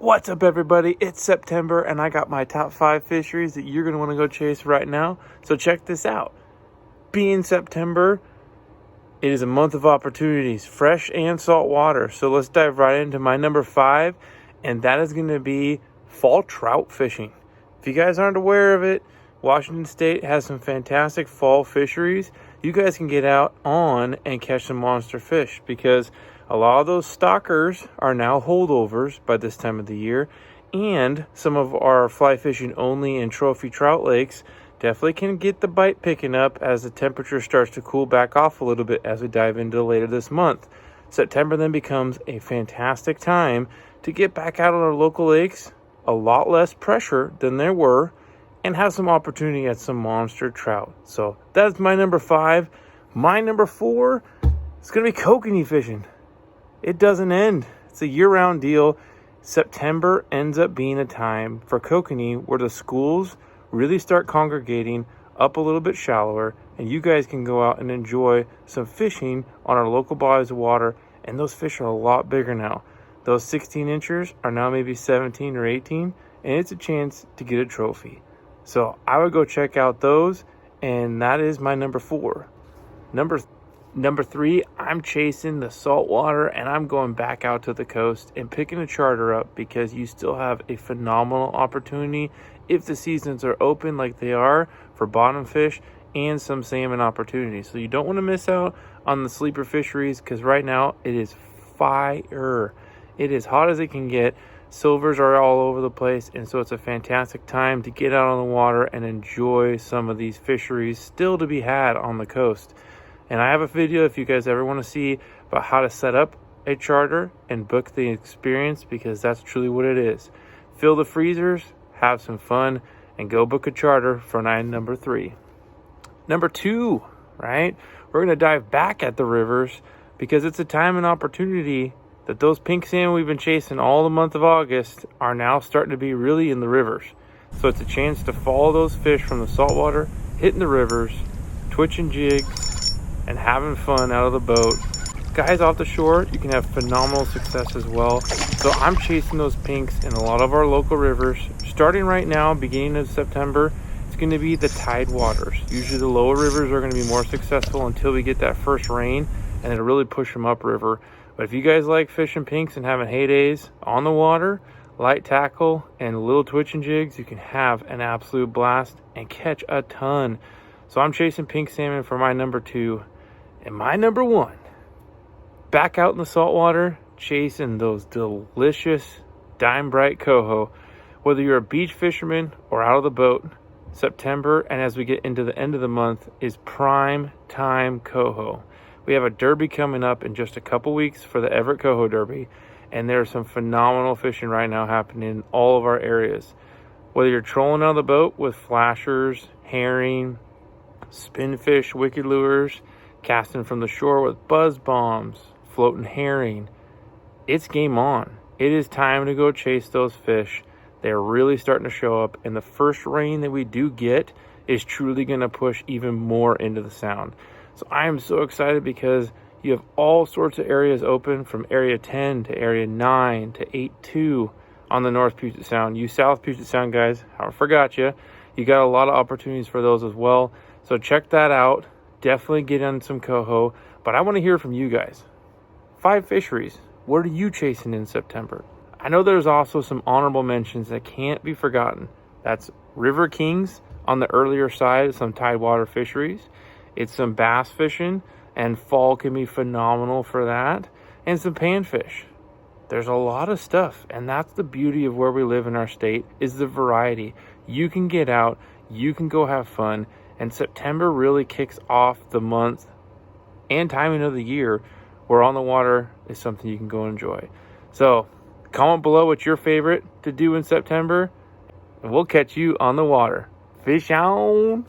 What's up, everybody? It's September, and I got my top 5 fisheries that you're going to want to go chase right now. So check this out. Being September, it is a month of opportunities, fresh and salt water. So let's dive right into my number 5, and that is going to be fall trout fishing. If you guys aren't aware of it, Washington State has some fantastic fall fisheries. You guys can get out on and catch some monster fish because a lot of those stockers are now holdovers by this time of the year, and some of our fly fishing only and trophy trout lakes definitely can get the bite picking up as the temperature starts to cool back off a little bit as we dive into later this month. September then becomes a fantastic time to get back out on our local lakes, a lot less pressure than there were, and have some opportunity at some monster trout. So that's my number 5. My number 4 is going to be kokanee fishing. It doesn't end. It's a year-round deal. September ends up being a time for kokanee where the schools really start congregating up a little bit shallower, and you guys can go out and enjoy some fishing on our local bodies of water, and those fish are a lot bigger now. Those 16 inchers are now maybe 17 or 18, and it's a chance to get a trophy. So I would go check out those, and that is my number 4. Number 3, I'm chasing the saltwater, and I'm going back out to the coast and picking a charter up because you still have a phenomenal opportunity if the seasons are open like they are for bottom fish and some salmon opportunities. So you don't want to miss out on the sleeper fisheries because right now it is fire. It is hot as it can get. Silvers are all over the place, and so it's a fantastic time to get out on the water and enjoy some of these fisheries still to be had on the coast. And I have a video if you guys ever want to see about how to set up a charter and book the experience, because that's truly what it is. Fill the freezers, have some fun, and go book a charter for number 3. Number 2, right? We're going to dive back at the rivers because it's a time and opportunity that those pink salmon we've been chasing all the month of August are now starting to be really in the rivers. So it's a chance to follow those fish from the saltwater, hitting the rivers, twitching jigs, and having fun out of the boat. Guys off the shore, you can have phenomenal success as well. So I'm chasing those pinks in a lot of our local rivers. Starting right now, beginning of September, it's going to be the tide waters. Usually the lower rivers are going to be more successful until we get that first rain, and it'll really push them upriver. But if you guys like fishing pinks and having heydays on the water, light tackle and little twitching jigs, you can have an absolute blast and catch a ton. So I'm chasing pink salmon for my number 2. And my number 1, back out in the saltwater, chasing those delicious dime bright coho. Whether you're a beach fisherman or out of the boat, September and as we get into the end of the month is prime time coho. We have a derby coming up in just a couple weeks for the Everett Coho Derby, and there's some phenomenal fishing right now happening in all of our areas. Whether you're trolling out of the boat with flashers, herring, spinfish, wicked lures, casting from the shore with buzz bombs, floating herring, it's game on. It is time to go chase those fish. They're really starting to show up, and the first rain that we do get is truly going to push even more into the sound. So I am so excited because you have all sorts of areas open from area 10 to area 9 to 8-2 on the North Puget Sound. You South Puget Sound guys, I forgot you. You got a lot of opportunities for those as well. So check that out. Definitely get on some coho, but I want to hear from you guys. 5 fisheries. What are you chasing in September? I know there's also some honorable mentions that can't be forgotten. That's River Kings on the earlier side of some tidewater fisheries. It's some bass fishing, and fall can be phenomenal for that. And some panfish. There's a lot of stuff, and that's the beauty of where we live in our state, is the variety. You can get out, you can go have fun, and September really kicks off the month and timing of the year where on the water is something you can go enjoy. So comment below what's your favorite to do in September, and we'll catch you on the water. Fish on!